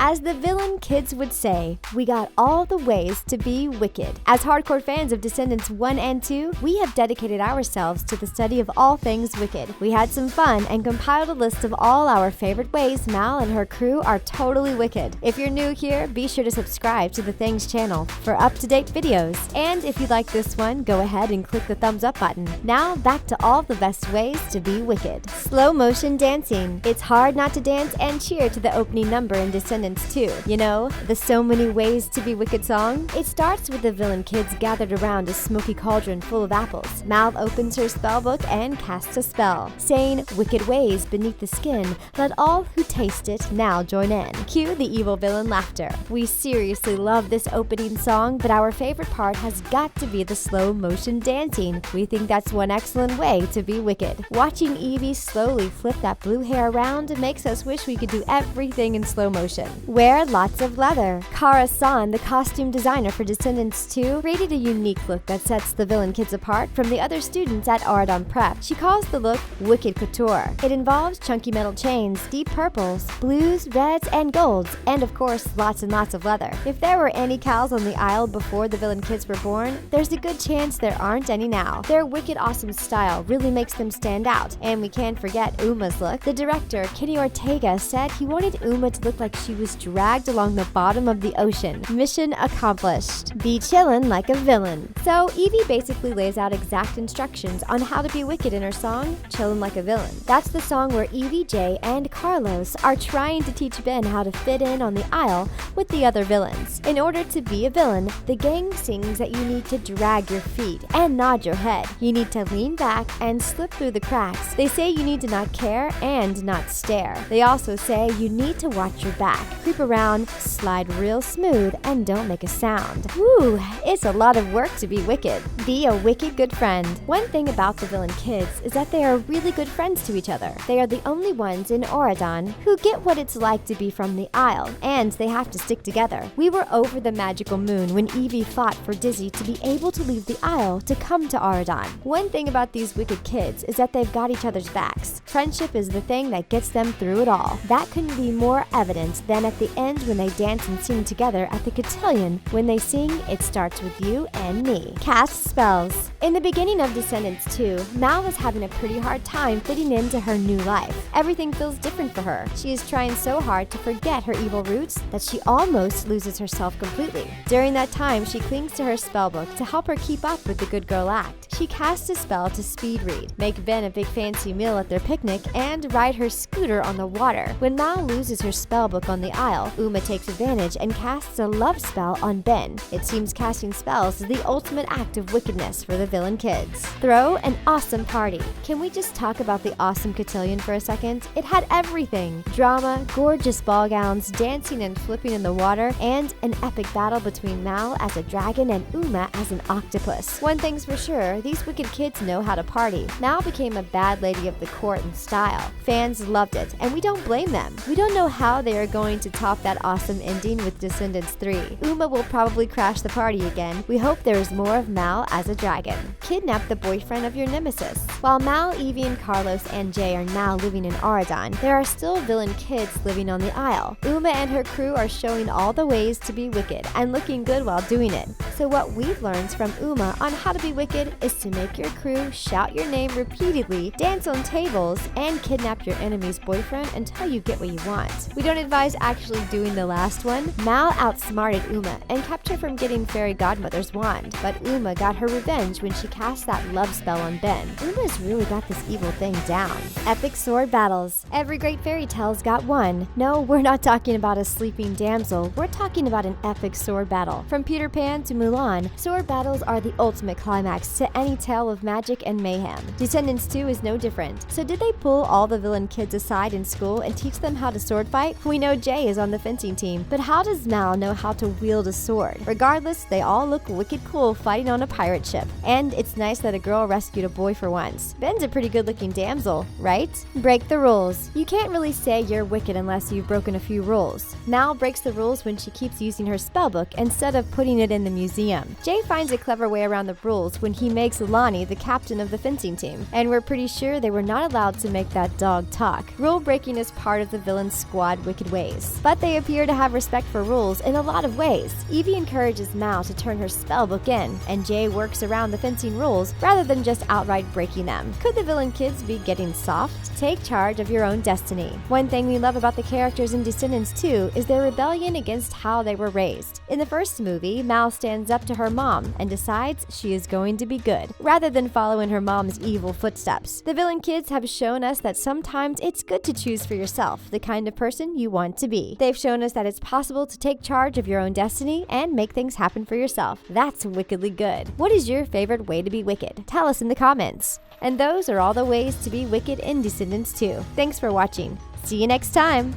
As the villain kids would say, we got all the ways to be wicked. As hardcore fans of Descendants 1 and 2, we have dedicated ourselves to the study of all things wicked. We had some fun and compiled a list of all our favorite ways Mal and her crew are totally wicked. If you're new here, be sure to subscribe to the Things channel for up-to-date videos. And if you like this one, go ahead and click the thumbs up button. Now back to all the best ways to be wicked. Slow motion dancing. It's hard not to dance and cheer to the opening number in Descendants 2. You know, the So Many Ways to Be Wicked song? It starts with the villain kids gathered around a smoky cauldron full of apples. Mal opens her spellbook and casts a spell, saying, "Wicked ways beneath the skin, let all who taste it now join in." Cue the evil villain laughter. We seriously love this opening song, but our favorite part has got to be the slow motion dancing. We think that's one excellent way to be wicked. Watching Evie slowly flip that blue hair around makes us wish we could do everything in slow motion. Wear lots of leather. Kara San, the costume designer for Descendants 2, created a unique look that sets the villain kids apart from the other students at Auradon Prep. She calls the look Wicked Couture. It involves chunky metal chains, deep purples, blues, reds, and golds, and of course, lots and lots of leather. If there were any cows on the aisle before the villain kids were born, there's a good chance there aren't any now. Their wicked awesome style really makes them stand out, and we can't forget Uma's look. The director, Kenny Ortega, said he wanted Uma to look like she was dragged along the bottom of the ocean. Mission accomplished. Be chillin' like a villain. So Evie basically lays out exact instructions on how to be wicked in her song, Chillin' Like a Villain. That's the song where Evie, Jay, and Carlos are trying to teach Ben how to fit in on the aisle with the other villains. In order to be a villain, the gang sings that you need to drag your feet and nod your head. You need to lean back and slip through the cracks. They say you need to not care and not stare. They also say you need to watch your back, creep around, slide real smooth, and don't make a sound. Woo, it's a lot of work to be wicked. Be a wicked good friend. One thing about the villain kids is that they are really good friends to each other. They are the only ones in Auradon who get what it's like to be from the aisle, and they have to stick together. We were over the magical moon when Evie fought for Dizzy to be able to leave the aisle to come to Auradon. One thing about these wicked kids is that they've got each other's backs. Friendship is the thing that gets them through it all. That couldn't be more evident than at the end when they dance and sing together at the Cotillion. When they sing, it starts with you and me. Cast spells. In the beginning of Descendants 2, Mal was having a pretty hard time fitting into her new life. Everything feels different for her. She is trying so hard to forget her evil roots that she almost loses herself completely. During that time, she clings to her spellbook to help her keep up with the good girl act. She casts a spell to speed read, make Ben a big fancy meal at their picnic, and ride her scooter on the water. When Mal loses her spellbook on the aisle, Uma takes advantage and casts a love spell on Ben. It seems casting spells is the ultimate act of wickedness for the villain kids. Throw an awesome party. Can we just talk about the awesome Cotillion for a second? It had everything. Drama, gorgeous ball gowns, dancing and flipping in the water, and an epic battle between Mal as a dragon and Uma as an octopus. One thing's for sure, these wicked kids know how to party. Mal became a bad lady of the court in style. Fans loved it, and we don't blame them. We don't know how they are going to top that awesome ending with Descendants 3. Uma will probably crash the party again. We hope there is more of Mal as a dragon. Kidnap the boyfriend of your nemesis. While Mal, Evie, and Carlos and Jay are now living in Auradon, there are still villain kids living on the aisle. Uma and her crew are showing all the ways to be wicked and looking good while doing it. So what we've learned from Uma on how to be wicked is to make your crew shout your name repeatedly, dance on tables, and kidnap your enemy's boyfriend until you get what you want. We don't advise actually doing the last one. Mal outsmarted Uma and kept her from getting Fairy Godmother's wand, but Uma got her revenge when she cast that love spell on Ben. Uma's really got this evil thing down. Epic sword battles. Every great fairy tale's got one. No, we're not talking about a sleeping damsel. We're talking about an epic sword battle. From Peter Pan to Mulan, sword battles are the ultimate climax to any tale of magic and mayhem. Descendants 2 is no different. So did they pull all the villain kids aside in school and teach them how to sword fight? We know Jay is on the fencing team, but how does Mal know how to wield a sword? Regardless, they all look wicked cool fighting on a pirate ship. And it's nice that a girl rescued a boy for once. Ben's a pretty good-looking damsel, right? Break the rules. You can't really say you're wicked unless you've broken a few rules. Mal breaks the rules when she keeps using her spellbook instead of putting it in the museum. Jay finds a clever way around the rules when he makes Lonnie the captain of the fencing team, and we're pretty sure they were not allowed to make that dog talk. Rule breaking is part of the villain squad wicked ways. rules. But they appear to have respect for rules in a lot of ways. Evie encourages Mal to turn her spellbook in, and Jay works around the fencing rules rather than just outright breaking them. Could the villain kids be getting soft? Take charge of your own destiny. One thing we love about the characters in Descendants 2 is their rebellion against how they were raised. In the first movie, Mal stands up to her mom and decides she is going to be good, rather than follow in her mom's evil footsteps. The villain kids have shown us that sometimes it's good to choose for yourself the kind of person you want to be. They've shown us that it's possible to take charge of your own destiny and make things happen for yourself. That's wickedly good. What is your favorite way to be wicked? Tell us in the comments. And those are all the ways to be wicked in Descendants 2. Thanks for watching. See you next time!